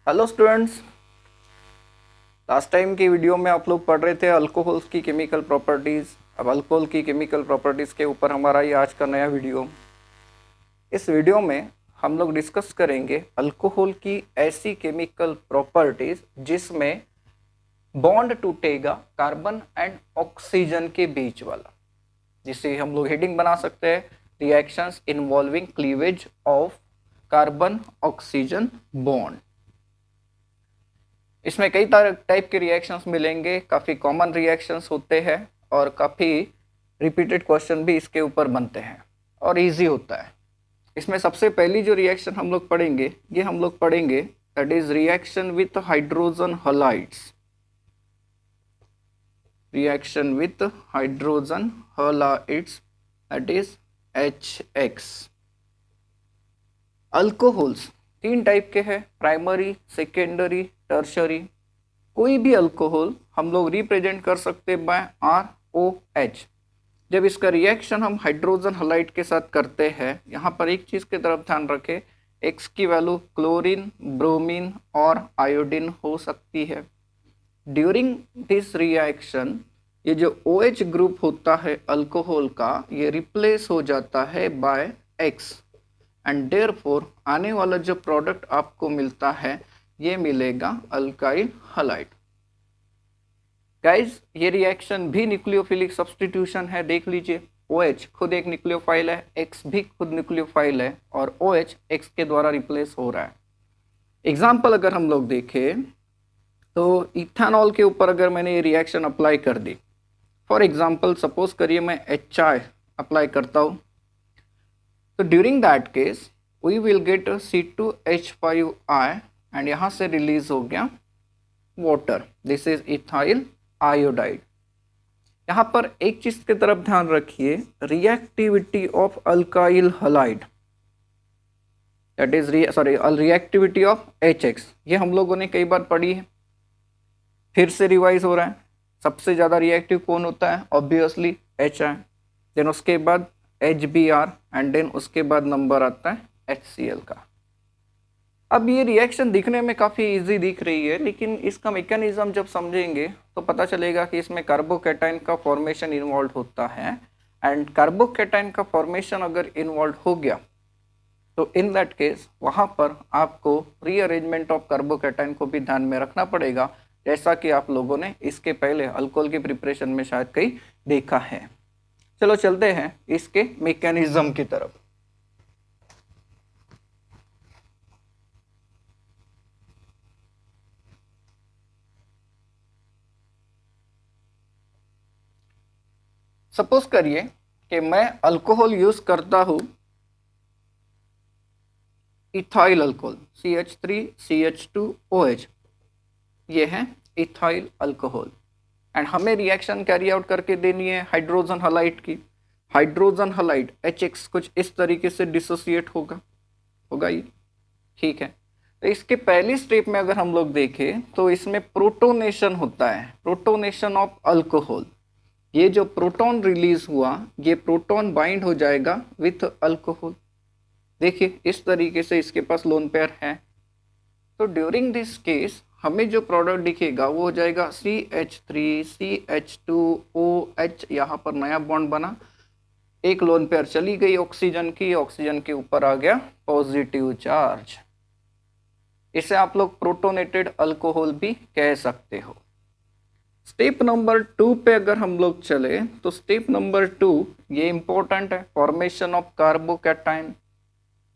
Hello students, last time की video में आप लोग पढ़ रहे थे अल्कोहल्स की केमिकल प्रॉपर्टीज़। अब अल्कोहल की केमिकल प्रॉपर्टीज़ के ऊपर हमारा ये आज का नया वीडियो। इस वीडियो में हम लोग डिस्कस करेंगे अल्कोहल की ऐसी केमिकल प्रॉपर्टीज़ जिसमें बॉन्ड टूटेगा कार्बन एंड ऑक्सीजन के बीच वाला, जिसे हम लोग हेडिंग बना सकते हैं reactions involving cleavage of carbon oxygen bond. इसमें कई टाइप के रिएक्शंस मिलेंगे, काफ़ी कॉमन रिएक्शंस होते हैं और काफ़ी रिपीटेड क्वेश्चन भी इसके ऊपर बनते हैं और इजी होता है। इसमें सबसे पहली जो रिएक्शन हम लोग पढ़ेंगे that is reaction with hydrogen halides. Reaction with hydrogen halides that is HX। Alcohols तीन टाइप के हैं, प्राइमरी, सेकेंडरी, टर्शरी। कोई भी अल्कोहल हम लोग रिप्रेजेंट कर सकते बाय ROH। जब इसका रिएक्शन हम हाइड्रोजन हलाइड के साथ करते हैं, यहाँ पर एक चीज़ की तरफ ध्यान रखें, X की वैल्यू क्लोरीन, ब्रोमीन और आयोडीन हो सकती है। ड्यूरिंग दिस रिएक्शन ये जो OH ग्रुप होता है अल्कोहल का, ये रिप्लेस हो जाता है बाय X एंड देयरफॉर आने वाला जो प्रोडक्ट आपको मिलता है ये मिलेगा अल्काइल हलाइड। गाइज, ये रिएक्शन भी न्यूक्लियोफिलिक सब्स्टिट्यूशन है। देख लीजिए, OH खुद एक न्यूक्लियोफाइल है, X भी खुद न्यूक्लियोफाइल है और OH X के द्वारा रिप्लेस हो रहा है। एग्जाम्पल अगर हम लोग देखें तो इथेनॉल के ऊपर अगर मैंने ये रिएक्शन अप्लाई कर दी, फॉर एग्जाम्पल सपोज करिए मैं HI अप्लाई करता हूँ, तो during that case we will get C2H5I and यहाँ से रिलीज हो गया water. This is ethyl iodide. यहाँ पर एक चीज की तरफ ध्यान रखिए, reactivity of alkyl halide that is reactivity of HX, ये हम लोगों ने कई बार पढ़ी है, फिर से रिवाइज हो रहा है। सबसे ज्यादा रिएक्टिव कौन होता है? ऑब्वियसली HI, देन उसके बाद HBr एंड देन उसके बाद नंबर आता है HCl का। अब ये रिएक्शन दिखने में काफ़ी इजी दिख रही है, लेकिन इसका मैकेनिज्म जब समझेंगे तो पता चलेगा कि इसमें कार्बोकैटायन का फॉर्मेशन इन्वॉल्व होता है। एंड कार्बोकैटायन का फॉर्मेशन अगर इन्वॉल्व हो गया तो इन दैट केस वहाँ पर आपको रीअरेंजमेंट ऑफ कार्बोकैटायन को भी ध्यान में रखना पड़ेगा, जैसा कि आप लोगों ने इसके पहले अल्कोहल की प्रिपरेशन में शायद कहीं देखा है। चलो चलते हैं इसके मैकेनिज्म की तरफ। सपोज करिए कि मैं अल्कोहल यूज करता हूं, इथाइल अल्कोहल CH3CH2OH, ये है इथाइल अल्कोहल एंड हमें रिएक्शन कैरी आउट करके देनी है हाइड्रोजन हलाइड की। हाइड्रोजन हलाइड HX कुछ इस तरीके से डिसोसिएट होगा ये, ठीक है। तो इसके पहली स्टेप में अगर हम लोग देखें तो इसमें प्रोटोनेशन होता है, प्रोटोनेशन ऑफ अल्कोहल। ये जो प्रोटॉन रिलीज हुआ, ये प्रोटॉन बाइंड हो जाएगा विथ अल्कोहल। देखिए इस तरीके से इसके पास लोन पेयर है। तो ड्यूरिंग दिस केस हमें जो प्रोडक्ट दिखेगा वो हो जाएगा CH3CH2OH। यहाँ पर नया बॉन्ड बना, एक लोन पेयर चली गई ऑक्सीजन की, ऑक्सीजन के ऊपर आ गया पॉजिटिव चार्ज। इसे आप लोग प्रोटोनेटेड अल्कोहल भी कह सकते हो। स्टेप नंबर 2 पे अगर हम लोग चले तो स्टेप नंबर 2 ये इंपॉर्टेंट है, फॉर्मेशन ऑफ कार्बोकैटायन,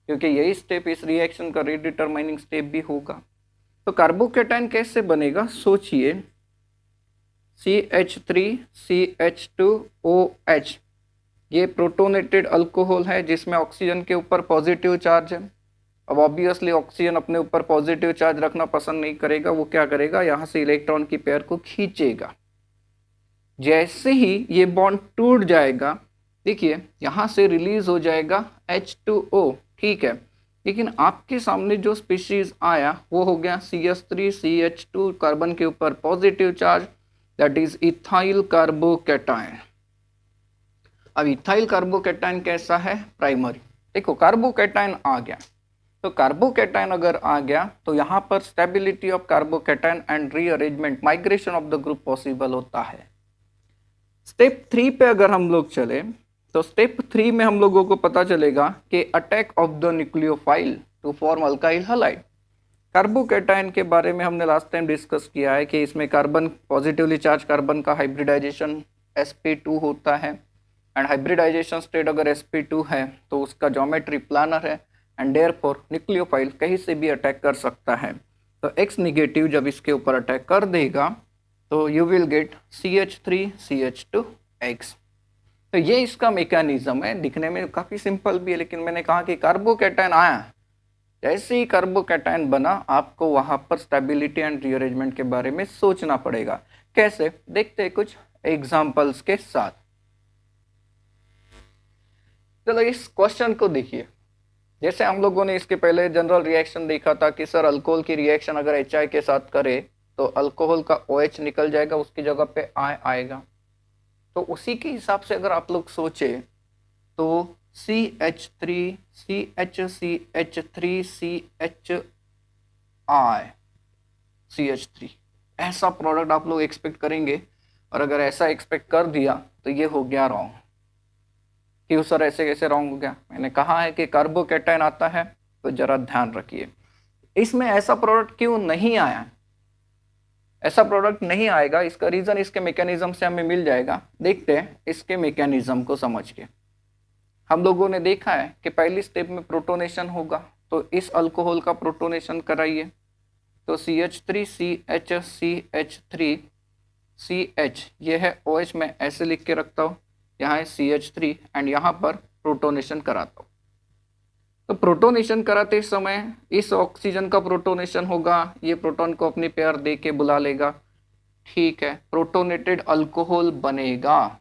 क्योंकि यही स्टेप इस रिएक्शन का रीडिटरमाइनिंग स्टेप भी होगा। तो कार्बोकैटायन कैसे बनेगा सोचिए, CH3CH2OH ये प्रोटोनेटेड अल्कोहल है जिसमें ऑक्सीजन के ऊपर पॉजिटिव चार्ज है। अब ऑब्वियसली ऑक्सीजन अपने ऊपर पॉजिटिव चार्ज रखना पसंद नहीं करेगा, वो क्या करेगा, यहाँ से इलेक्ट्रॉन की पेयर को खींचेगा। जैसे ही ये बॉन्ड टूट जाएगा, देखिए यहाँ से रिलीज हो जाएगा H2O, ठीक है। लेकिन आपके सामने जो स्पीशीज आया वो हो गया CH3CH2, कार्बन के ऊपर positive charge, that is ethyl carbocation. अब इथाइल कार्बोकैटायन कैसा है? प्राइमरी। देखो कार्बोकैटायन आ गया, तो कार्बोकैटायन अगर आ गया तो यहाँ पर stability of carbocation and rearrangement migration of the group possible होता है। स्टेप 3 पे अगर हम लोग चले तो स्टेप 3 में हम लोगों को पता चलेगा कि attack of the nucleophile to form alkyl halide. Carbocation के बारे में हमने लास्ट टाइम डिस्कस किया है कि इसमें कार्बन पॉजिटिवली चार्ज कार्बन का हाइब्रिडाइजेशन sp2 होता है एंड हाइब्रिडाइजेशन स्टेट अगर sp2 है तो उसका ज्योमेट्री प्लानर है एंड देयरफॉर न्यूक्लियोफाइल कहीं से भी अटैक कर सकता है। तो X नेगेटिव जब इसके ऊपर अटैक कर देगा तो यू विल गेट CH3CH2X। तो ये इसका मैकेनिज्म है, दिखने में काफ़ी सिंपल भी है, लेकिन मैंने कहा कि कार्बोकैटायन आया, जैसे ही कार्बोकैटायन बना आपको वहाँ पर स्टेबिलिटी एंड रीअरेंजमेंट के बारे में सोचना पड़ेगा। कैसे, देखते हैं कुछ एग्जाम्पल्स के साथ। चलो इस क्वेश्चन को देखिए। जैसे हम लोगों ने इसके पहले जनरल रिएक्शन देखा था कि सर अल्कोहल की रिएक्शन अगर HI के साथ करे तो अल्कोहल का OH निकल जाएगा, उसकी जगह पे I आएगा। तो उसी के हिसाब से अगर आप लोग सोचे तो CH3 CH CH3 ऐसा प्रोडक्ट आप लोग एक्सपेक्ट करेंगे, और अगर ऐसा एक्सपेक्ट कर दिया तो ये हो गया रॉन्ग। क्यों सर ऐसे कैसे रॉन्ग हो गया? मैंने कहा है कि कार्बोकैटायन आता है तो जरा ध्यान रखिए, इसमें ऐसा प्रोडक्ट क्यों नहीं आया। ऐसा प्रोडक्ट नहीं आएगा, इसका रीजन इसके मैकेनिज्म से हमें मिल जाएगा। देखते हैं इसके मैकेनिज्म को समझ के। हम लोगों ने देखा है कि पहली स्टेप में प्रोटोनेशन होगा, तो इस अल्कोहल का प्रोटोनेशन कराइए। तो CH3CH3CH ये है OH, मैं ऐसे लिख के रखता हूँ, यहाँ है CH3 एंड यहाँ पर प्रोटोनेशन कराता हूँ। तो प्रोटोनेशन कराते समय इस ऑक्सीजन का प्रोटोनेशन होगा, ये प्रोटॉन को अपनी पेयर दे के बुला लेगा, ठीक है, प्रोटोनेटेड अल्कोहल बनेगा।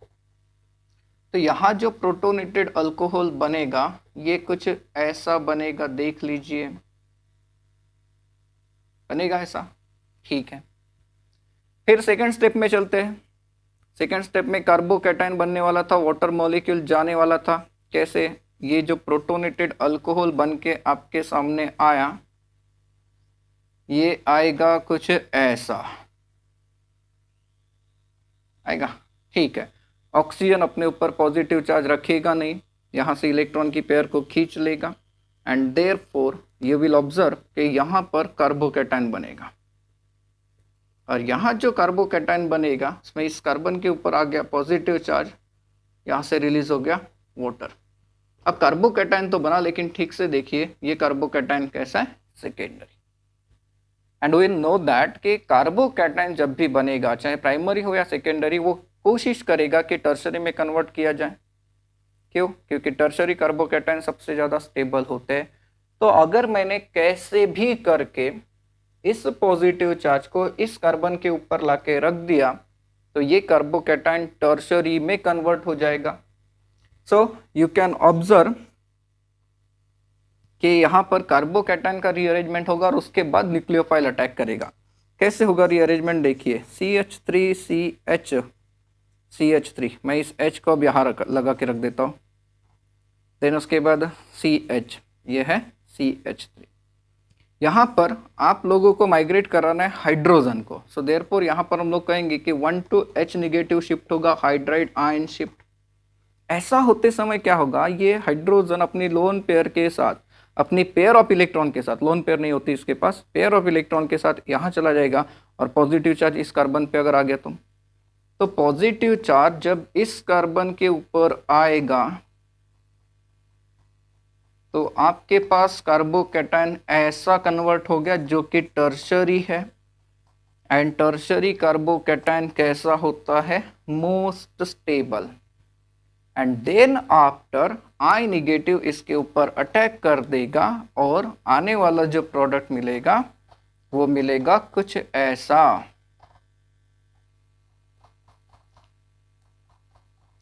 तो यहाँ जो प्रोटोनेटेड अल्कोहल बनेगा ये कुछ ऐसा बनेगा, देख लीजिए, बनेगा ऐसा, ठीक है। फिर सेकंड स्टेप में चलते हैं। सेकंड स्टेप में कार्बोकैटायन बनने वाला था, वाटर मॉलिक्यूल जाने वाला था। कैसे? ये जो प्रोटोनेटेड अल्कोहल बन के आपके सामने आया, ये आएगा कुछ ऐसा आएगा, ठीक है। ऑक्सीजन अपने ऊपर पॉजिटिव चार्ज रखेगा नहीं, यहाँ से इलेक्ट्रॉन की पेयर को खींच लेगा and therefore you will observe कि यहाँ पर कार्बोकैटायन बनेगा। और यहाँ जो कार्बोकैटायन बनेगा उसमें इस कार्बन के ऊपर आ गया पॉजिटिव चार्ज, यहाँ से रिलीज हो गया वाटर। अब कार्बोकैटायन तो बना, लेकिन ठीक से देखिए ये कार्बोकैटायन कैसा है, secondary. And we know that कि कार्बोकैटायन जब भी बनेगा, चाहे प्राइमरी हो या सेकेंडरी, वो कोशिश करेगा कि टर्शरी में कन्वर्ट किया जाए। क्यों? क्योंकि टर्शरी कार्बोकैटायन सबसे ज़्यादा स्टेबल होते हैं। तो अगर मैंने कैसे भी करके इस पॉजिटिव चार्ज को इस कार्बन के ऊपर लाके रख दिया तो ये कार्बोकैटायन टर्शरी में कन्वर्ट हो जाएगा। सो यू कैन ऑब्जर्व कि यहाँ पर कार्बोकैटायन का रीअरेंजमेंट होगा और उसके बाद न्यूक्लियोफाइल अटैक करेगा। कैसे होगा रीअरेंजमेंट? देखिए, CH3 मैं इस H को अब यहाँ लगा के रख देता हूँ। देन उसके बाद CH, ये है CH3। यहाँ पर आप लोगों को माइग्रेट कराना है हाइड्रोजन को। सो देयरफॉर यहाँ पर हम लोग कहेंगे कि 1 to H नेगेटिव शिफ्ट होगा, हाइड्राइड आयन शिफ्ट। ऐसा होते समय क्या होगा, ये हाइड्रोजन अपनी लोन पेयर के साथ, अपनी पेयर ऑफ इलेक्ट्रॉन के साथ, लोन पेयर नहीं होती इसके पास, पेयर ऑफ इलेक्ट्रॉन के साथ यहाँ चला जाएगा और पॉजिटिव चार्ज इस कार्बन पे अगर आ गया तो पॉजिटिव चार्ज जब इस कार्बन के ऊपर आएगा तो आपके पास कार्बोकैटायन ऐसा कन्वर्ट हो गया जो कि टर्शरी है। एंड टर्शरी कार्बोकैटायन कैसा होता है? Most stable. And then after I negative इसके ऊपर अटैक कर देगा और आने वाला जो प्रोडक्ट मिलेगा वो मिलेगा कुछ ऐसा,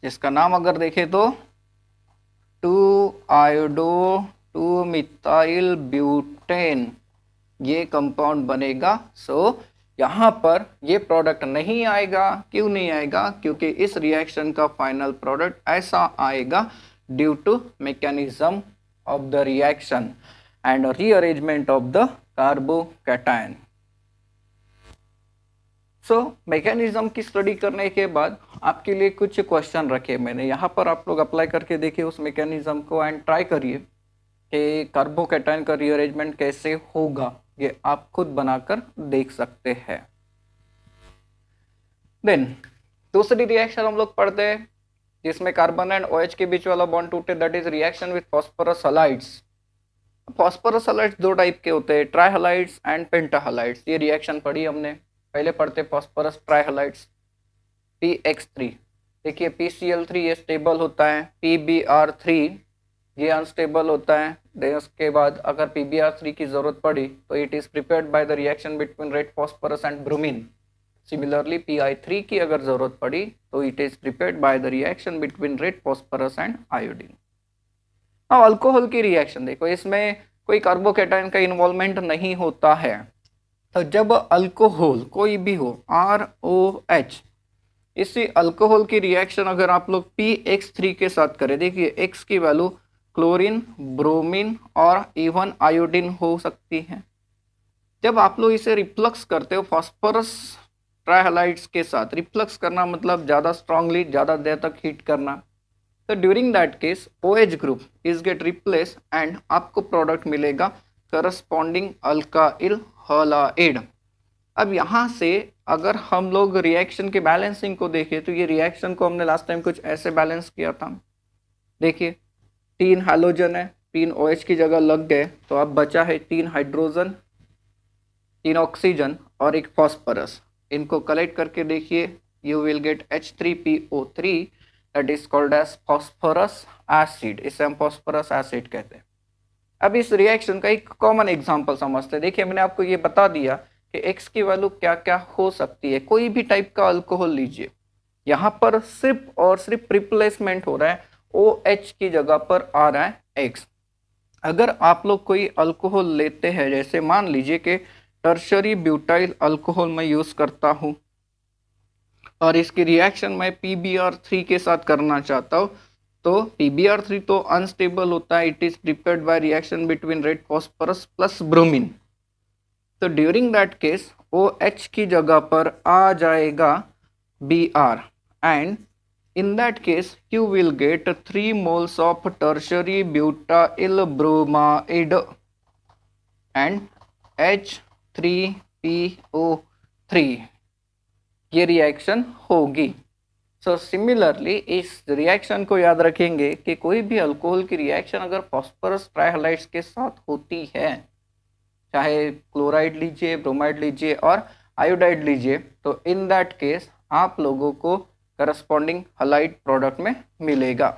जिसका नाम अगर देखें तो 2-iodो-2-मिथाइल ब्यूटेन ये कंपाउंड बनेगा। सो यहाँ पर ये प्रोडक्ट नहीं आएगा। क्यों नहीं आएगा? क्योंकि इस रिएक्शन का फाइनल प्रोडक्ट ऐसा आएगा due to mechanism of the reaction. and rearrangement of the carbocation. So mechanism की स्टडी करने के बाद आपके लिए कुछ क्वेश्चन रखे मैंने यहाँ पर, आप लोग अप्लाई करके देखिए उस मैकेनिज्म को एंड ट्राई करिए कि कार्बोकैटायन का रीअरेंजमेंट कैसे होगा, ये आप खुद बनाकर देख सकते हैं। देन दूसरी रिएक्शन हम लोग पढ़ते हैं जिसमें कार्बन एंड OH के बीच वाला बॉन्ड टूटे, that is reaction with phosphorus halides. Phosphorus halides दो टाइप के होते हैं, ट्राइहलाइड्स एंड पेंटाहलाइड्स। ये रिएक्शन पढ़ी हमने, पहले पढ़ते फॉस्फोरस ट्राइहलाइड्स PX3। देखिए PCl3 ये स्टेबल होता है, PBr3 ये अनस्टेबल होता है। देन उसके बाद अगर PBr3 की जरूरत पड़ी तो it is prepared by the reaction between red phosphorus and bromine. Similarly Pi3 की अगर जरूरत पड़ी तो it is prepared by the reaction between red phosphorus and iodine. अब अल्कोहल की रिएक्शन देखो, इसमें कोई कार्बोकैटायन का इन्वॉल्वमेंट नहीं होता है। तो जब अल्कोहल कोई भी हो ROH, इसी अल्कोहल की रिएक्शन अगर आप लोग PX3 के साथ करें, देखिए X की वैल्यू क्लोरीन, ब्रोमीन और इवन आयोडीन हो सकती है। जब आप लोग इसे रिफ्लक्स करते हो फॉस्फोरस ट्राइहलाइड्स के साथ, रिफ्लक्स करना मतलब ज़्यादा स्ट्रांगली ज़्यादा देर तक हीट करना, तो during that case OH group is get replace and आपको प्रोडक्ट मिलेगा करस्पॉन्डिंग अल्काइल हलाइड। अब यहाँ से अगर हम लोग रिएक्शन के बैलेंसिंग को देखें तो ये रिएक्शन को हमने लास्ट टाइम कुछ ऐसे बैलेंस किया था। देखिए 3 हाइड्रोजन है, 3 OH की जगह लग गए, तो अब बचा है 3 हाइड्रोजन, 3 ऑक्सीजन और एक फॉस्फोरस। इनको कलेक्ट करके देखिए, you will get H3PO3 that is called as phosphorous acid. इसे हम फॉस्फोरस एसिड कहते हैं। अब इस रिएक्शन का एक कॉमन एग्जांपल समझते हैं। देखिए मैंने आपको ये बता दिया कि X की वैल्यू क्या क्या हो सकती है। कोई भी टाइप का अल्कोहल लीजिए, यहाँ पर सिर्फ और सिर्फ रिप्लेसमेंट हो रहा है, OH की जगह पर आ रहा है X। अगर आप लोग कोई अल्कोहल लेते हैं, जैसे मान लीजिए कि टर्शरी ब्यूटाइल अल्कोहल मैं यूज करता हूँ और इसकी रिएक्शन मैं PBr3 के साथ करना चाहता हूँ, तो PBr3 तो अनस्टेबल होता है, it is prepared by reaction between red phosphorus plus bromine. तो ड्यूरिंग दैट केस OH की जगह पर आ जाएगा Br and in that case you will get 3 moles of tertiary butyl bromide and H3PO3। ये reaction होगी। So similarly इस reaction को याद रखेंगे कि कोई भी अल्कोहल की रिएक्शन अगर फॉस्फोरस ट्राइहलाइड्स के साथ होती है, चाहे क्लोराइड लीजिए, ब्रोमाइड लीजिए और आयोडाइड लीजिए, तो इन दैट केस आप लोगों को करस्पॉन्डिंग हलाइड प्रोडक्ट में मिलेगा।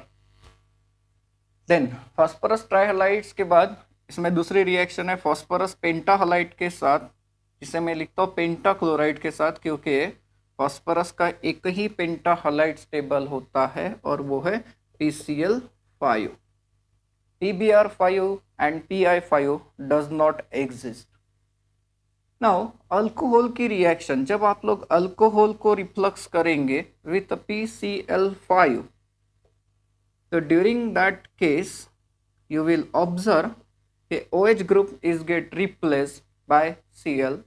देन फॉस्फोरस ट्राइहलाइड्स के बाद इसमें दूसरी रिएक्शन है फॉस्फोरस पेंटाहलाइड के साथ, जिसे मैं लिखता हूँ पेंटा क्लोराइड के साथ, क्योंकि फॉस्फोरस का एक ही पेंटाहलाइड स्टेबल होता है और वो है PCl5। PBr5 and Pi5 does not exist. Now alcohol की रिएक्शन, जब आप लोग अल्कोहल को रिफ्लक्स करेंगे विथ PCl5, तो during that case you will observe कि OH group is get replace by Cl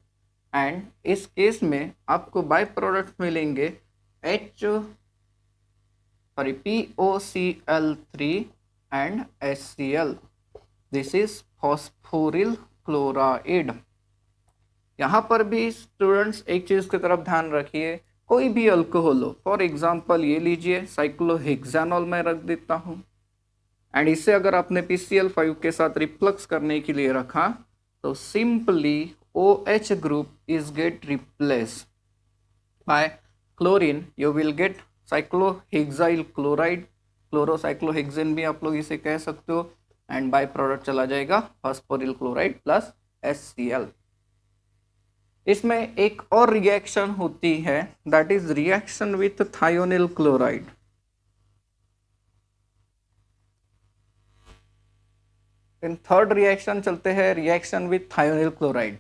and इस केस में आपको बाय प्रोडक्ट मिलेंगे POCl3 and HCl। This is phosphoryl chloride. यहाँ पर भी स्टूडेंट्स एक चीज की तरफ ध्यान रखिए, कोई भी अल्कोहल हो, फॉर एग्जांपल ये लीजिए साइक्लोहेक्सानॉल मैं रख देता हूँ एंड इसे अगर आपने PCl5 के साथ रिफ्लक्स करने के लिए रखा तो simply OH group is get replace by chlorine, you will get cyclohexyl chloride, chlorocyclohexane भी आप लोग इसे कह सकते हो, एंड बाय प्रोडक्ट चला जाएगा फॉस्फोरिल क्लोराइड प्लस HCl। इसमें एक और रिएक्शन होती है that is reaction with thionyl chloride. In third reaction चलते हैं, reaction with thionyl chloride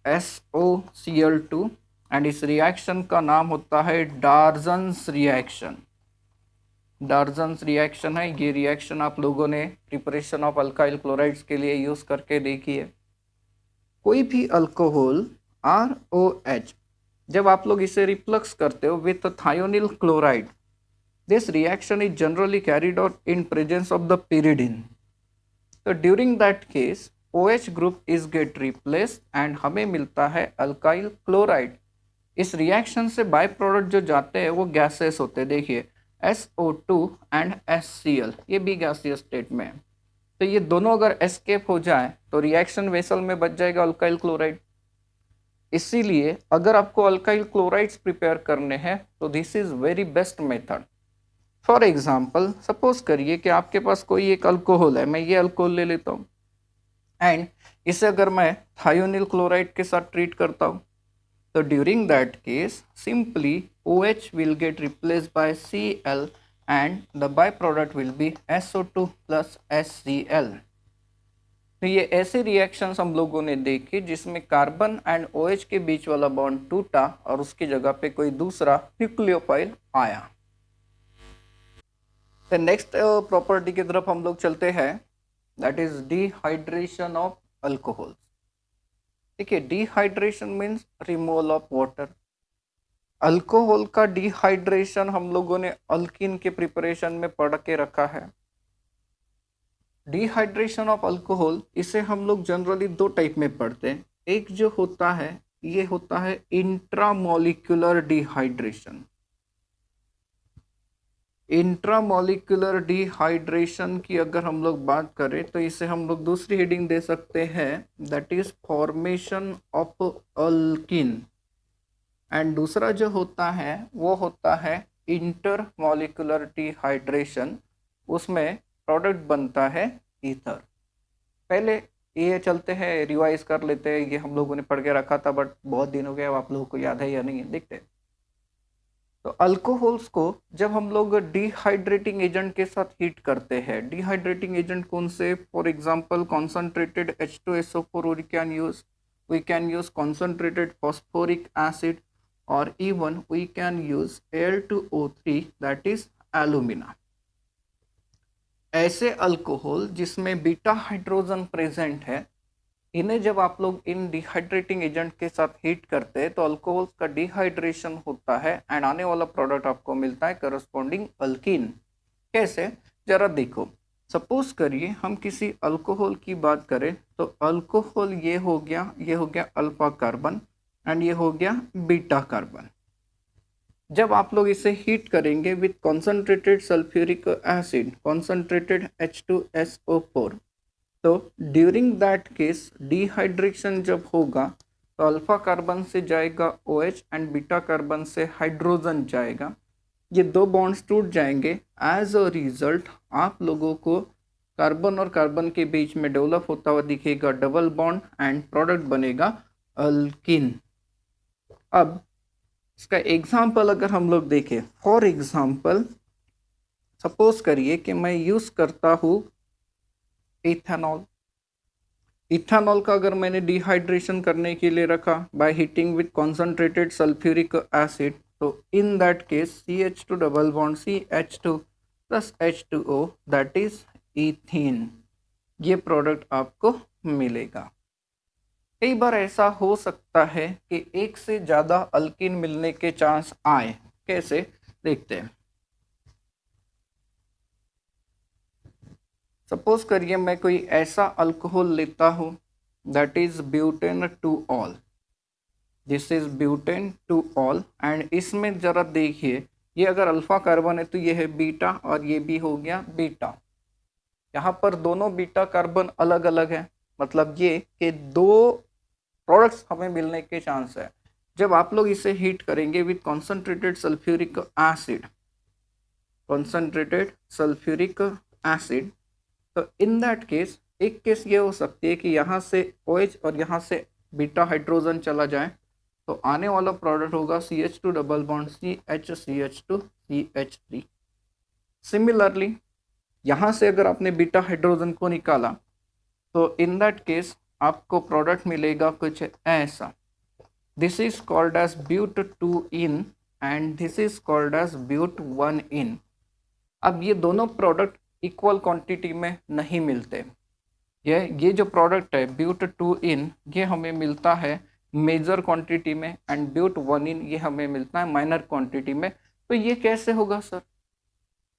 SOCl2 and इस रिएक्शन का नाम होता है डार्जन्स रिएक्शन। डार्जन्स रिएक्शन है। ये रिएक्शन आप लोगों ने प्रिपरेशन ऑफ अल्काइल क्लोराइड्स के लिए यूज करके देखी है। कोई भी अल्कोहल ROH जब आप लोग इसे रिप्लक्स करते हो with thionyl chloride, this reaction is generally carried out in presence of the pyridine। तो during that case OH group is gate replaced and हमें मिलता है अल्काइल क्लोराइड। इस रिएक्शन से बाय प्रोडक्ट जो जाते हैं वो गैसेस होते हैं। देखिए SO2 एंड HCl, ये भी गैसियस स्टेट में है। तो ये दोनों अगर एस्केप हो जाए तो रिएक्शन वेसल में बच जाएगा अल्काइल क्लोराइड। इसीलिए अगर आपको अल्काइल क्लोराइड्स प्रिपेयर करने हैं तो this is very best method. For example suppose करिए कि आपके पास कोई एक अल्कोहल है, मैं ये अल्कोहल ले लेता हूँ एंड इसे अगर मैं थायोनिल क्लोराइड के साथ ट्रीट करता हूँ, तो during that case simply OH will get replaced by Cl and the byproduct will be SO2 plus HCl। तो ये ऐसे रिएक्शंस हम लोगों ने देखे जिसमें कार्बन एंड OH के बीच वाला बॉन्ड टूटा और उसकी जगह पे कोई दूसरा न्यूक्लियोफाइल आया। तो नेक्स्ट प्रॉपर्टी की तरफ हम लोग चलते हैं, that is dehydration of alcohol. देखिए dehydration means removal of water. Alcohol का डिहाइड्रेशन हम लोगों ने अल्किन के प्रिपरेशन में पढ़ के रखा है। डिहाइड्रेशन ऑफ अल्कोहल इसे हम लोग जनरली दो टाइप में पढ़ते हैं। एक जो होता है ये होता है इंट्रामोलिक्यूलर डिहाइड्रेशन। इंट्रामोलिक्यूलर डिहाइड्रेशन की अगर हम लोग बात करें तो इसे हम लोग दूसरी हेडिंग दे सकते हैं, that is formation of alkene. And दूसरा जो होता है वो होता है इंटरमोलिकुलर डिहाइड्रेशन, उसमें प्रोडक्ट बनता है ईथर। पहले ये चलते हैं रिवाइज कर लेते हैं, ये हम लोगों ने पढ़ के रखा था बट बहुत दिन हो गया, आप लोगों को याद है या नहीं है देखते हैं। तो अल्कोहल्स को जब हम लोग डिहाइड्रेटिंग एजेंट के साथ हीट करते हैं, डिहाइड्रेटिंग एजेंट कौन से, for example concentrated H2SO4 we can use concentrated phosphoric acid or even we can use Al2O3 that is alumina। ऐसे अल्कोहल जिसमें बीटा हाइड्रोजन प्रेजेंट है, इन्हें जब आप लोग इन डिहाइड्रेटिंग एजेंट के साथ हीट करते हैं तो अल्कोहल्स का डिहाइड्रेशन होता है एंड आने वाला प्रोडक्ट आपको मिलता है करस्पॉन्डिंग अल्कीन। कैसे, जरा देखो। सपोज करिए हम किसी अल्कोहल की बात करें तो अल्कोहल ये हो गया अल्फा कार्बन एंड ये हो गया बीटा कार्बन। जब आप लोग इसे हीट करेंगे with concentrated sulphuric acid, concentrated H2SO4, तो ड्यूरिंग दैट केस डिहाइड्रेशन जब होगा तो अल्फा कार्बन से जाएगा OH एंड बीटा कार्बन से हाइड्रोजन जाएगा। ये दो बॉन्ड्स टूट जाएंगे। एज अ रिजल्ट आप लोगों को कार्बन और कार्बन के बीच में डेवलप होता हुआ दिखेगा डबल बॉन्ड एंड प्रोडक्ट बनेगा अल्किन। अब इसका एग्जाम्पल अगर हम लोग देखें, फॉर एग्जाम्पल सपोज करिए कि मैं यूज करता हूँ इथेनॉल। इथेनॉल का अगर मैंने डिहाइड्रेशन करने के लिए रखा by heating with concentrated sulphuric acid, तो in that case CH2 double bond CH2 plus H2O that is ethene, ये प्रोडक्ट आपको मिलेगा। कई बार ऐसा हो सकता है कि एक से ज़्यादा अल्किन मिलने के चांस आए। कैसे, देखते हैं। सपोज करिए मैं कोई ऐसा अल्कोहल लेता हूँ that is butane two all, this is butane two all and इसमें जरा देखिए ये अगर अल्फा कार्बन है तो ये है बीटा और ये भी हो गया बीटा। यहाँ पर दोनों बीटा कार्बन अलग अलग है, मतलब ये कि दो प्रोडक्ट्स हमें मिलने के चांस है। जब आप लोग इसे हीट करेंगे with concentrated sulphuric acid, concentrated sulphuric acid, तो इन दैट केस एक केस ये हो सकती है कि यहाँ से OH और यहाँ से बीटा हाइड्रोजन चला जाए तो आने वाला प्रोडक्ट होगा CH2 double bond CH2 CH3। Similarly यहाँ से अगर आपने बीटा हाइड्रोजन को निकाला तो इन दैट केस आपको प्रोडक्ट मिलेगा कुछ ऐसा, this is called as but 2 ene and this is called as but 1 ene. अब ये दोनों प्रोडक्ट इक्वल क्वांटिटी में नहीं मिलते। ये जो प्रोडक्ट है ब्यूट 2-इन ये हमें मिलता है मेजर क्वांटिटी में, एंड ब्यूट 1-इन ये हमें मिलता है माइनर क्वांटिटी में। तो ये कैसे होगा सर?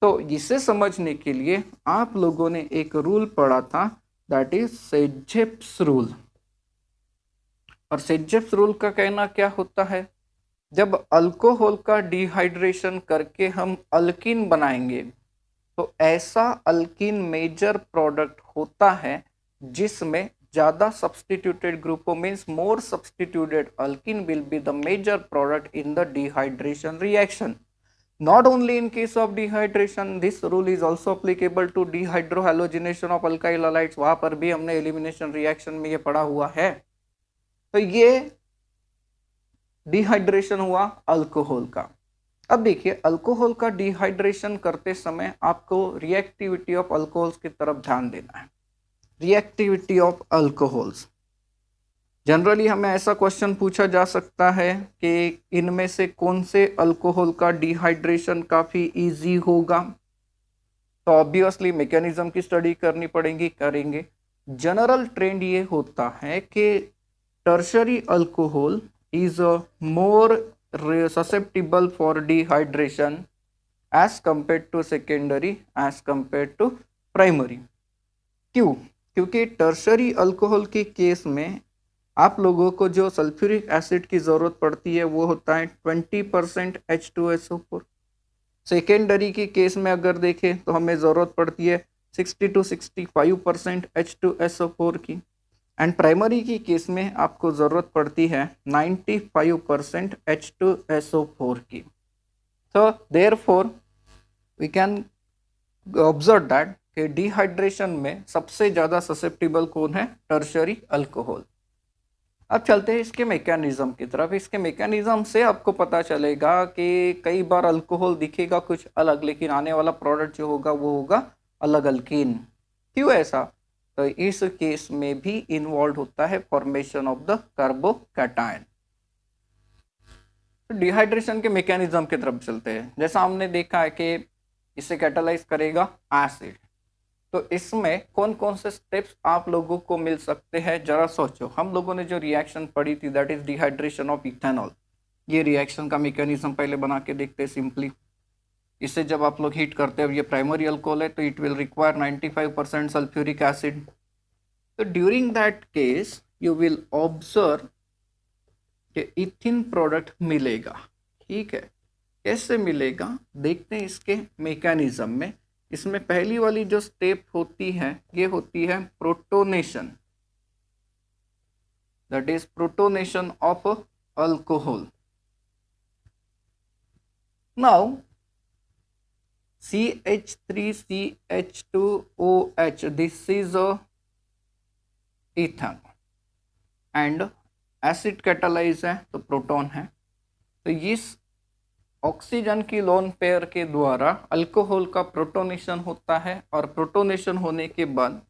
तो इसे समझने के लिए आप लोगों ने एक रूल पढ़ा था, दैट इज सेजेप्स रूल। और सेजेप्स रूल का कहना क्या होता है, जब अल्कोहल का डिहाइड्रेशन करके हम अल्कीन बनाएंगे तो ऐसा अल्कीन मेजर प्रोडक्ट होता है जिसमें ज्यादा सब्स्टिट्यूटेड ग्रुपों, means more substituted alkene will be the major product in the dehydration reaction. Not only in case of dehydration, this rule is also applicable to dehydrohalogenation of alkyl halides। वहां पर भी हमने elimination reaction में ये पढ़ा हुआ है। तो ये डिहाइड्रेशन हुआ अल्कोहल का। अब देखिए अल्कोहल का डिहाइड्रेशन करते समय आपको रिएक्टिविटी ऑफ अल्कोहल्स की तरफ ध्यान देना है। रिएक्टिविटी ऑफ अल्कोहल्स, जनरली हमें ऐसा क्वेश्चन पूछा जा सकता है कि इनमें से कौन से अल्कोहल का डिहाइड्रेशन काफ़ी इजी होगा। तो ऑब्वियसली मैकेनिज्म की स्टडी करनी पड़ेगी, करेंगे। जनरल ट्रेंड ये होता है कि tertiary alcohol is more susceptible for dehydration as compare to secondary, as compare to primary. क्यों? क्योंकि टर्शरी अल्कोहल के केस में आप लोगों को जो सल्फ्यूरिक एसिड की ज़रूरत पड़ती है वो होता है 20% H2SO4। सेकेंडरी के केस में अगर देखें तो हमें ज़रूरत पड़ती है 60 to 65% H2SO4 की, एंड प्राइमरी की केस में आपको ज़रूरत पड़ती है 95% H2SO4 की। तो therefore we can observe that कि डिहाइड्रेशन में सबसे ज़्यादा ससेप्टिबल कौन है? Tertiary alcohol. अब चलते हैं इसके मैकेनिज्म की तरफ। इसके मैकेनिज्म से आपको पता चलेगा कि कई बार अल्कोहल दिखेगा कुछ अलग, लेकिन आने वाला प्रोडक्ट जो होगा वो होगा अलग अल्कीन। क्यों ऐसा? तो इस केस में भी इन्वॉल्व होता है फॉर्मेशन ऑफ द कार्बोकैटायन। तो डिहाइड्रेशन के मैकेनिज्म की तरफ चलते हैं। जैसा हमने देखा है कि इसे कैटालाइज करेगा एसिड, तो इसमें कौन कौन से स्टेप्स आप लोगों को मिल सकते हैं जरा सोचो। हम लोगों ने जो रिएक्शन पढ़ी थी that is dehydration of ethanol. ये रिएक्शन का मैकेनिज्म पहले बना के देखते हैं सिंपली। इसे जब आप लोग हीट करते हो, ये प्राइमरी अल्कोहल है तो it will require 95% sulphuric acid. तो during that case you will observe कि इथिन प्रोडक्ट मिलेगा। ठीक है, कैसे मिलेगा देखते हैं इसके मैकेनिज्म में। इसमें पहली वाली जो स्टेप होती है ये होती है protonation, that is protonation of alcohol. Now CH3CH2OH, this is ethane, and acid catalyse है तो प्रोटॉन है। तो इस ऑक्सीजन की लोन पेयर के द्वारा अल्कोहल का प्रोटोनेशन होता है, और प्रोटोनेशन होने के बाद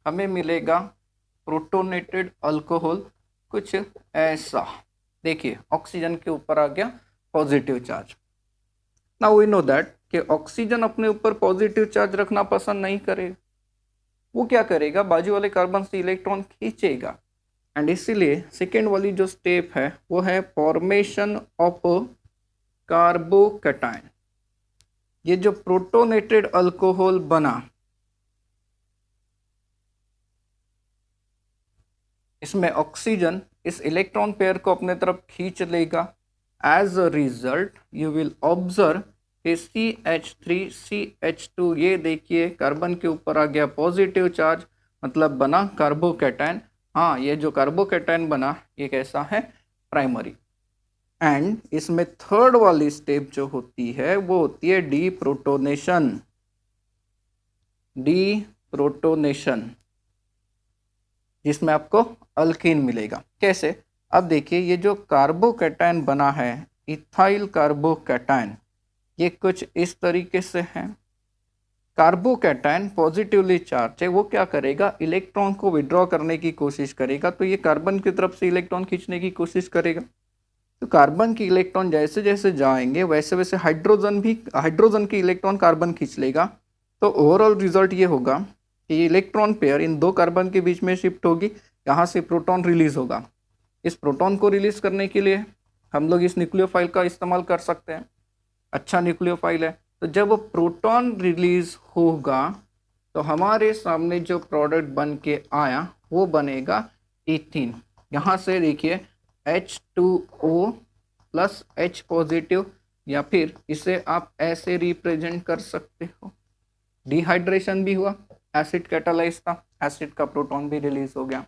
हमें मिलेगा प्रोटोनेटेड अल्कोहल कुछ ऐसा। देखिए ऑक्सीजन के ऊपर आ गया positive charge. Now we know that कि ऑक्सीजन अपने ऊपर पॉजिटिव चार्ज रखना पसंद नहीं करेगा। वो क्या करेगा? बाजू वाले कार्बन से इलेक्ट्रॉन खींचेगा, एंड इसीलिए सेकेंड वाली जो स्टेप है वो है फॉर्मेशन ऑफ कार्बोकैटायन। ये जो प्रोटोनेटेड अल्कोहल बना, इसमें ऑक्सीजन इस इलेक्ट्रॉन पेयर को अपने तरफ खींच लेगा। As a result you will observe कि CH3CH2, ये देखिए कार्बन के ऊपर आ गया पॉजिटिव चार्ज, मतलब बना कार्बोकैटायन। हाँ, ये जो कार्बोकैटायन बना ये कैसा है? प्राइमरी। एंड इसमें थर्ड वाली स्टेप जो होती है वो होती है डीप्रोटोनेशन। डीप्रोटोनेशन जिसमें आपको अल्कीन मिलेगा। कैसे? अब देखिए ये जो कार्बोकैटायन बना है इथाइल कार्बोकैटायन, ये कुछ इस तरीके से है। कार्बोकैटायन पॉजिटिवली चार्ज है, वो क्या करेगा? इलेक्ट्रॉन को विड्रॉ करने की कोशिश करेगा। तो ये कार्बन की तरफ से इलेक्ट्रॉन खींचने की कोशिश करेगा। तो कार्बन के इलेक्ट्रॉन जैसे जैसे जाएंगे वैसे वैसे हाइड्रोजन के इलेक्ट्रॉन कार्बन खींच लेगा। तो ओवरऑल रिजल्ट ये होगा कि इलेक्ट्रॉन पेयर इन दो कार्बन के बीच में शिफ्ट होगी, यहाँ से प्रोटॉन रिलीज होगा। इस प्रोटॉन को रिलीज करने के लिए हम लोग इस न्यूक्लियोफाइल का इस्तेमाल कर सकते हैं। अच्छा न्यूक्लियोफाइल है, तो जब प्रोटॉन रिलीज होगा तो हमारे सामने जो प्रोडक्ट बन के आया वो बनेगा इथीन। यहाँ से देखिए H2O प्लस H पॉजिटिव, या फिर इसे आप ऐसे रिप्रेजेंट कर सकते हो, डिहाइड्रेशन भी हुआ, एसिड कैटालाइज था, एसिड का प्रोटॉन भी रिलीज हो गया।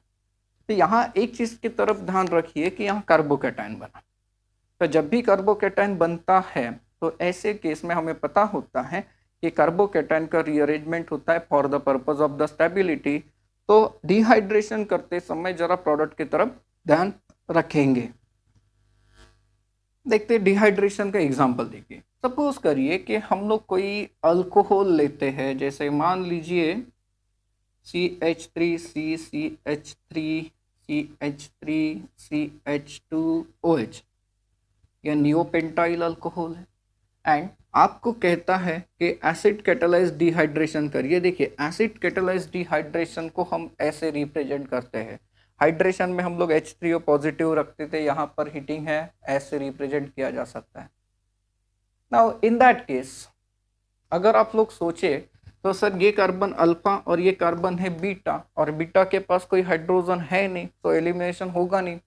तो यहाँ एक चीज की तरफ ध्यान रखिए कि यहाँ कार्बोकैटायन बना। तो जब भी कार्बोकैटायन बनता है तो ऐसे केस में हमें पता होता है कि कार्बोकैटायन का रीअरेंजमेंट होता है for the purpose of the stability. तो डिहाइड्रेशन करते समय जरा प्रोडक्ट की तरफ ध्यान रखेंगे। देखते हैं डिहाइड्रेशन का एग्जांपल देखिए। सपोज करिए कि हम लोग कोई अल्कोहल लेते हैं, जैसे मान लीजिए CH3CCH3CH2OH, यह नियोपेंटाइल अल्कोहल है। एंड आपको कहता है कि एसिड कैटालाइज्ड डिहाइड्रेशन करिए। देखिए एसिड कैटालाइज्ड डिहाइड्रेशन को हम ऐसे रिप्रेजेंट करते हैं, हाइड्रेशन में हम लोग H3O पॉजिटिव रखते थे, यहाँ पर हीटिंग है, ऐसे रिप्रेजेंट किया जा सकता है। नाउ इन दैट केस अगर आप लोग सोचे तो सर ये कार्बन अल्फा और ये कार्बन है बीटा, और बीटा के पास कोई हाइड्रोजन है नहीं तो एलिमिनेशन होगा नहीं,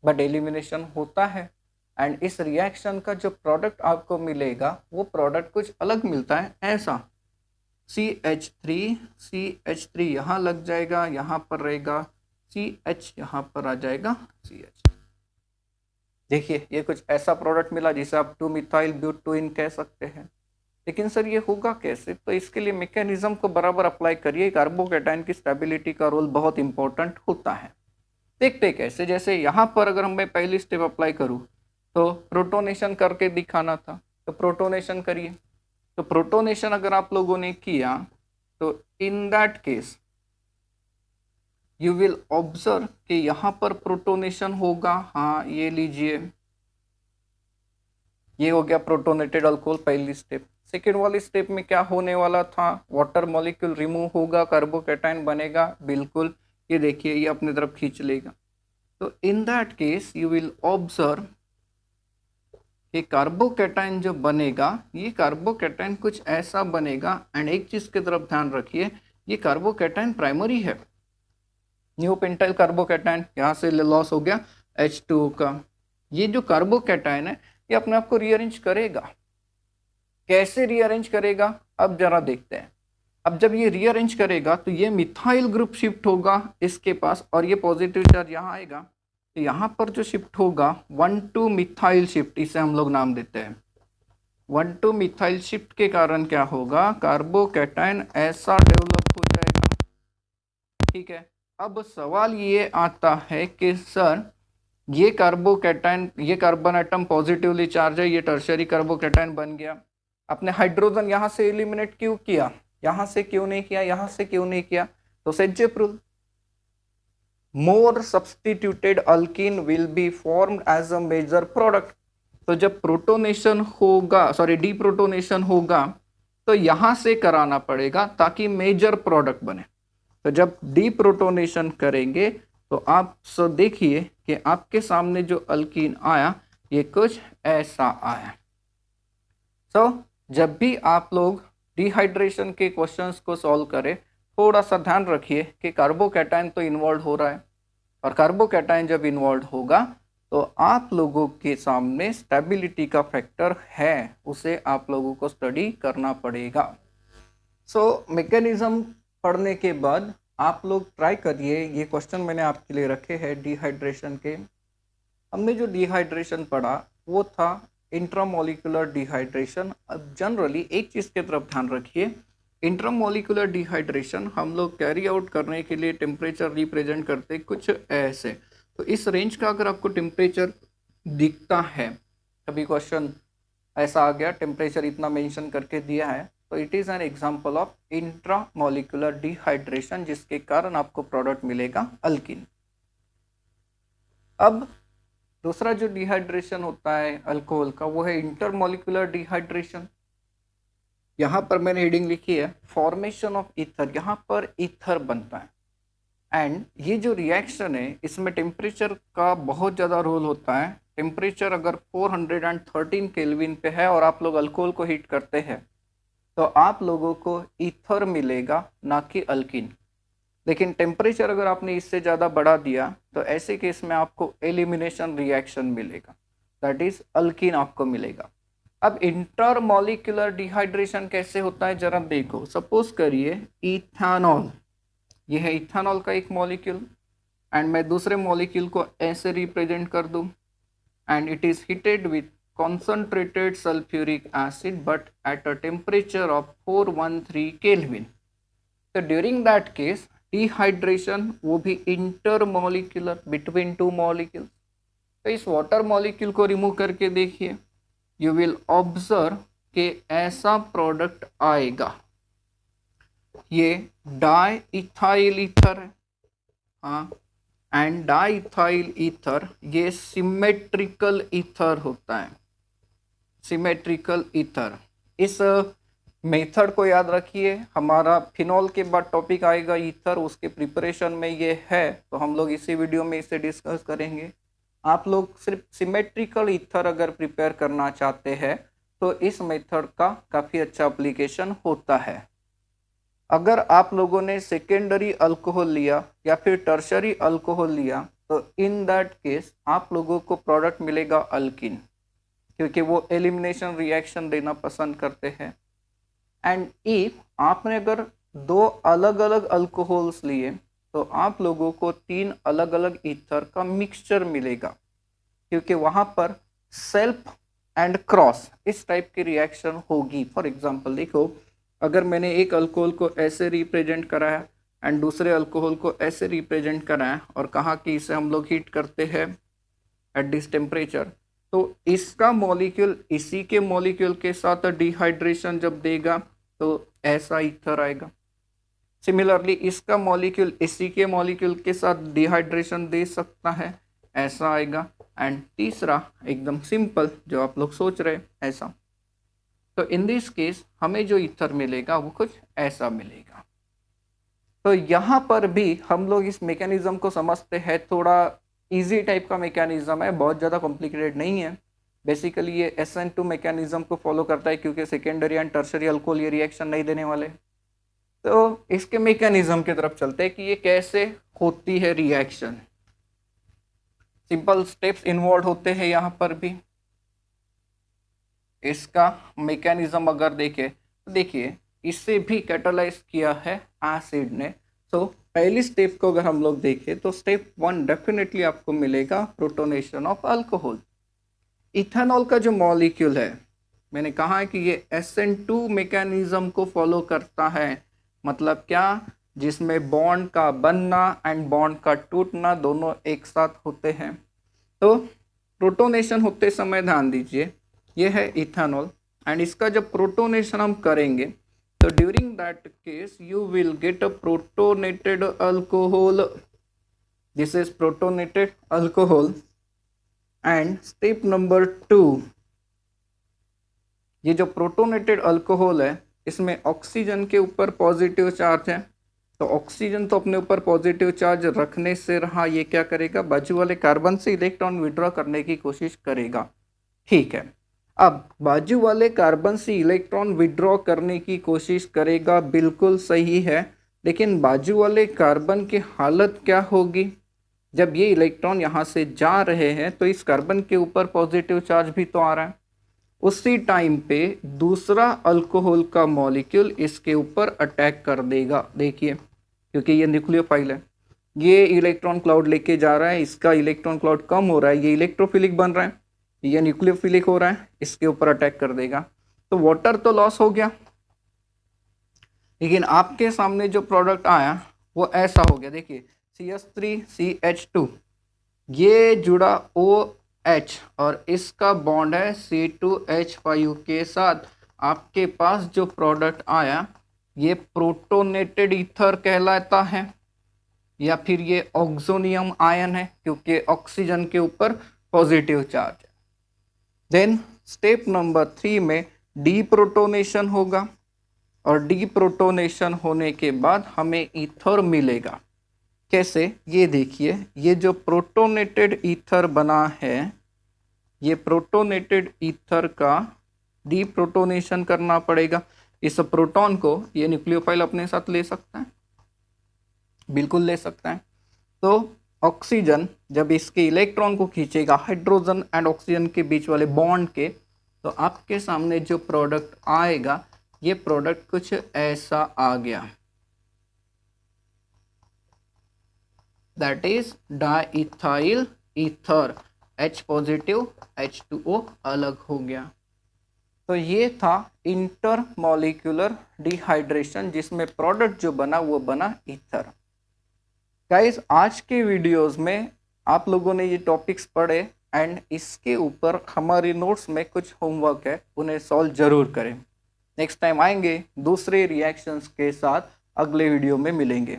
बट एलिमिनेशन होता है। एंड इस रिएक्शन का जो प्रोडक्ट आपको मिलेगा वो प्रोडक्ट कुछ अलग मिलता है, ऐसा CH3 यहाँ लग जाएगा, यहाँ पर रहेगा CH, यहाँ पर आ जाएगा CH। देखिए ये कुछ ऐसा प्रोडक्ट मिला जिसे आप 2-मिथाइल ब्यूटेन कह सकते हैं। लेकिन सर ये होगा कैसे? तो इसके लिए मैकेनिज्म को बराबर अप्लाई करिए। कार्बोकैटायन की स्टेबिलिटी का रोल बहुत इंपॉर्टेंट होता है। देखते कैसे, जैसे यहाँ पर अगर मैं पहली स्टेप अप्लाई करूँ तो प्रोटोनेशन करके दिखाना था, तो प्रोटोनेशन करिए। तो प्रोटोनेशन अगर आप लोगों ने किया तो in that case you will observe कि यहाँ पर प्रोटोनेशन होगा। हाँ ये लीजिए, ये हो गया प्रोटोनेटेड अल्कोहल पहली स्टेप। सेकेंड वाली स्टेप में क्या होने वाला था? वाटर मॉलिक्यूल रिमूव होगा, कार्बोकैटायन बनेगा, बिल्कुल ये देखिए ये अपनी तरफ खींच लेगा। तो in that case you will observe कि कार्बोकैटायन जो बनेगा ये कार्बोकैटायन कुछ ऐसा बनेगा। एंड एक चीज की तरफ ध्यान रखिए, ये कार्बोकैटायन प्राइमरी है, नियोपेंटाइल कार्बोकैटायन, यहाँ से लॉस हो गया H2O का। ये जो कार्बोकैटायन है ये अपने आप को रीअरेंज करेगा। कैसे रीअरेंज करेगा अब जरा देखते हैं। अब जब ये रीअरेंज करेगा तो ये मिथाइल ग्रुप शिफ्ट होगा इसके पास, और ये पॉजिटिव चार्ज यहाँ आएगा, तो यहाँ पर जो शिफ्ट होगा 1,2 मिथाइल शिफ्ट, इसे हम लोग नाम देते हैं 1,2 मिथाइल शिफ्ट के कारण क्या होगा? कार्बोकैटायन ऐसा डेवलप हो जाएगा। ठीक है, अब सवाल ये आता है कि सर ये कार्बोकैटायन, ये कार्बन एटम पॉजिटिवली चार्ज है, ये टर्शियरी कार्बोकैटायन बन गया, आपने हाइड्रोजन यहाँ से एलिमिनेट क्यों किया? यहाँ से क्यों नहीं किया, यहाँ से क्यों नहीं किया? तो Saytzeff rule, more substituted alkene will be formed as a major product. तो जब प्रोटोनेशन होगा, सॉरी डीप्रोटोनेशन होगा, तो यहाँ से कराना पड़ेगा ताकि मेजर प्रोडक्ट बने। तो जब डीप्रोटोनेशन करेंगे तो आप देखिए कि आपके सामने जो अल्कीन आया ये कुछ ऐसा आया। जब भी आप लोग डिहाइड्रेशन के क्वेश्चंस को सॉल्व करें थोड़ा सा ध्यान रखिए कि कार्बोकैटायन तो इन्वॉल्व हो रहा है, और कार्बोकैटायन जब इन्वॉल्व होगा तो आप लोगों के सामने स्टेबिलिटी का फैक्टर है, उसे आप लोगों को स्टडी करना पड़ेगा। मैकेनिज्म पढ़ने के बाद आप लोग ट्राई करिए। ये क्वेश्चन मैंने आपके लिए रखे हैं डिहाइड्रेशन के। हमने जो डिहाइड्रेशन पढ़ा वो था इंट्रामोलिकुलर डिहाइड्रेशन। अब जनरली एक चीज़ की तरफ ध्यान रखिए, इंट्रामोलिकुलर डिहाइड्रेशन हम लोग कैरी आउट करने के लिए टेम्परेचर रिप्रेजेंट करते कुछ ऐसे। तो इस रेंज का अगर आपको टेम्परेचर दिखता है, कभी क्वेश्चन ऐसा आ गया टेम्परेचर इतना मेंशन करके दिया है, तो it is an example of intramolecular dehydration, जिसके कारण आपको प्रोडक्ट मिलेगा अल्कीन। अब दूसरा जो डिहाइड्रेशन होता है अल्कोहल का वो है इंटरमॉलिक्यूलर डिहाइड्रेशन। यहाँ पर मैंने हेडिंग लिखी है फॉर्मेशन ऑफ ईथर, यहाँ पर ईथर बनता है। एंड ये जो रिएक्शन है इसमें टेम्परेचर का बहुत ज़्यादा रोल होता है। टेम्परेचर अगर 413 केल्विन पे है और आप लोग अल्कोहल को हीट करते हैं तो आप लोगों को ईथर मिलेगा, ना कि अल्किन। लेकिन टेम्परेचर अगर आपने इससे ज़्यादा बढ़ा दिया तो ऐसे केस में आपको एलिमिनेशन रिएक्शन मिलेगा, दैट इज अल्किन आपको मिलेगा। अब इंटरमॉलिक्यूलर डिहाइड्रेशन कैसे होता है जरा देखो। सपोज करिए इथेनॉल, ये है इथेनॉल का एक मॉलिक्यूल एंड मैं दूसरे मॉलिक्यूल को ऐसे रिप्रेजेंट कर दूं and it is heated with concentrated sulfuric acid but at a temperature of 413 Kelvin। तो ड्यूरिंग दैट केस डिहाइड्रेशन वो भी इंटरमॉलिक्यूलर बिटवीन टू मॉलिक्यूल्स। तो इस वाटर मॉलिक्यूल को रिमूव करके देखिए, यू विल ऑब्जर्व कि ऐसा प्रोडक्ट आएगा, ये डाई इथाइल ईथर है। हाँ, एंड डाई इथाइल ईथर ये सिमेट्रिकल ईथर होता है, सिमेट्रिकल ईथर। इस मेथड को याद रखिए, हमारा फिनॉल के बाद टॉपिक आएगा ईथर, उसके प्रिपरेशन में ये है तो हम लोग इसी वीडियो में इसे डिस्कस करेंगे। आप लोग सिर्फ सिमेट्रिकल ईथर अगर प्रिपेयर करना चाहते हैं तो इस मेथड का काफ़ी अच्छा एप्लीकेशन होता है। अगर आप लोगों ने सेकेंडरी अल्कोहल लिया या फिर टर्शरी अल्कोहल लिया तो इन दैट केस आप लोगों को प्रोडक्ट मिलेगा अल्किन, क्योंकि वो एलिमिनेशन रिएक्शन देना पसंद करते हैं। एंड इफ आपने अगर दो अलग अलग अल्कोहल्स लिए तो आप लोगों को 3 अलग अलग ईथर का मिक्सचर मिलेगा, क्योंकि वहाँ पर सेल्फ एंड क्रॉस इस टाइप की रिएक्शन होगी। फॉर एग्जांपल देखो, अगर मैंने एक अल्कोहल को ऐसे रिप्रेजेंट कराया एंड दूसरे अल्कोहल को ऐसे रिप्रेजेंट कराया और कहा कि इसे हम लोग हीट करते हैं एट दिस टेम्परेचर, तो इसका मॉलिक्यूल इसी के मॉलिक्यूल के साथ डिहाइड्रेशन जब देगा तो ऐसा ईथर आएगा। सिमिलरली इसका मॉलिक्यूल इसी के मॉलिक्यूल के साथ डिहाइड्रेशन दे सकता है, ऐसा आएगा। एंड तीसरा एकदम सिंपल जो आप लोग सोच रहे ऐसा। तो इन दिस केस हमें जो ईथर मिलेगा वो कुछ ऐसा मिलेगा। तो यहाँ पर भी हम लोग इस मैकेनिज्म को समझते हैं, थोड़ा इजी टाइप का मैकेनिज्म है, बहुत ज़्यादा कॉम्प्लिकेटेड नहीं है। बेसिकली ये SN2 मैकेनिज्म को फॉलो करता है, क्योंकि सेकेंडरी एंड टर्शरी अल्कोहल ये रिएक्शन नहीं देने वाले। तो इसके मैकेनिज्म की तरफ चलते हैं कि ये कैसे होती है रिएक्शन। सिंपल स्टेप्स इन्वॉल्व होते हैं यहाँ पर भी। इसका मैकेनिज्म अगर देखें तो देखिए इससे भी कैटालाइज किया है एसिड ने। तो पहली स्टेप को अगर हम लोग देखें तो स्टेप 1 डेफिनेटली आपको मिलेगा प्रोटोनेशन ऑफ अल्कोहल। इथेनॉल का जो मॉलिक्यूल है, मैंने कहा है कि ये SN2 मैकेनिज्म को फॉलो करता है। मतलब क्या, जिसमें बॉन्ड का बनना एंड बॉन्ड का टूटना दोनों एक साथ होते हैं। तो प्रोटोनेशन होते समय ध्यान दीजिए, ये है इथेनॉल एंड इसका जब प्रोटोनेशन हम करेंगे तो during that case you will get a protonated alcohol. This is protonated alcohol. And step number 2, ये जो प्रोटोनेटेड अल्कोहल है इसमें ऑक्सीजन के ऊपर पॉजिटिव चार्ज है, तो ऑक्सीजन तो अपने ऊपर पॉजिटिव चार्ज रखने से रहा, ये क्या करेगा, बाजू वाले कार्बन से इलेक्ट्रॉन विड्रॉ करने की कोशिश करेगा। ठीक है, अब बाजू वाले कार्बन से इलेक्ट्रॉन विड्रॉ करने की कोशिश करेगा, बिल्कुल सही है। लेकिन बाजू वाले कार्बन की हालत क्या होगी, जब ये इलेक्ट्रॉन यहाँ से जा रहे हैं तो इस कार्बन के ऊपर पॉजिटिव चार्ज भी तो आ रहा है। उसी टाइम पे दूसरा अल्कोहल का मॉलिक्यूल इसके ऊपर अटैक कर देगा। देखिए, क्योंकि ये न्यूक्लियोफाइल है, ये इलेक्ट्रॉन क्लाउड लेके जा रहा है, इसका इलेक्ट्रॉन क्लाउड कम हो रहा है, ये इलेक्ट्रोफिलिक बन रहा है, ये न्यूक्लियोफिलिक हो रहा है, इसके ऊपर अटैक कर देगा। तो वाटर तो लॉस हो गया, लेकिन आपके सामने जो प्रोडक्ट आया वो ऐसा हो गया। देखिए CH3CH2, ये जुड़ा OH और इसका बॉन्ड है C2H5 के साथ। आपके पास जो प्रोडक्ट आया ये प्रोटोनेटेड ईथर कहलाता है, या फिर ये ऑक्सोनियम आयन है, क्योंकि ऑक्सीजन के ऊपर पॉजिटिव चार्ज है। देन स्टेप नंबर 3 में डीप्रोटोनेशन होगा और डीप्रोटोनेशन होने के बाद हमें ईथर मिलेगा। कैसे, ये देखिए, ये जो प्रोटोनेटेड ईथर बना है, ये प्रोटोनेटेड ईथर का डीप्रोटोनेशन करना पड़ेगा। इस प्रोटॉन को ये न्यूक्लियोफाइल अपने साथ ले सकता है, बिल्कुल ले सकता है। तो ऑक्सीजन जब इसके इलेक्ट्रॉन को खींचेगा हाइड्रोजन एंड ऑक्सीजन के बीच वाले बॉन्ड के, तो आपके सामने जो प्रोडक्ट आएगा, ये प्रोडक्ट कुछ ऐसा आ गया, that is diethyl ether, H positive H2O अलग हो गया। तो ये था इंटरमॉलिक्यूलर डिहाइड्रेशन, जिसमें प्रोडक्ट जो बना वो बना ईथर। गाइस, आज के वीडियोस में आप लोगों ने ये टॉपिक्स पढ़े एंड इसके ऊपर हमारी नोट्स में कुछ होमवर्क है, उन्हें सॉल्व जरूर करें। नेक्स्ट टाइम आएंगे दूसरे रिएक्शंस के साथ, अगले वीडियो में मिलेंगे।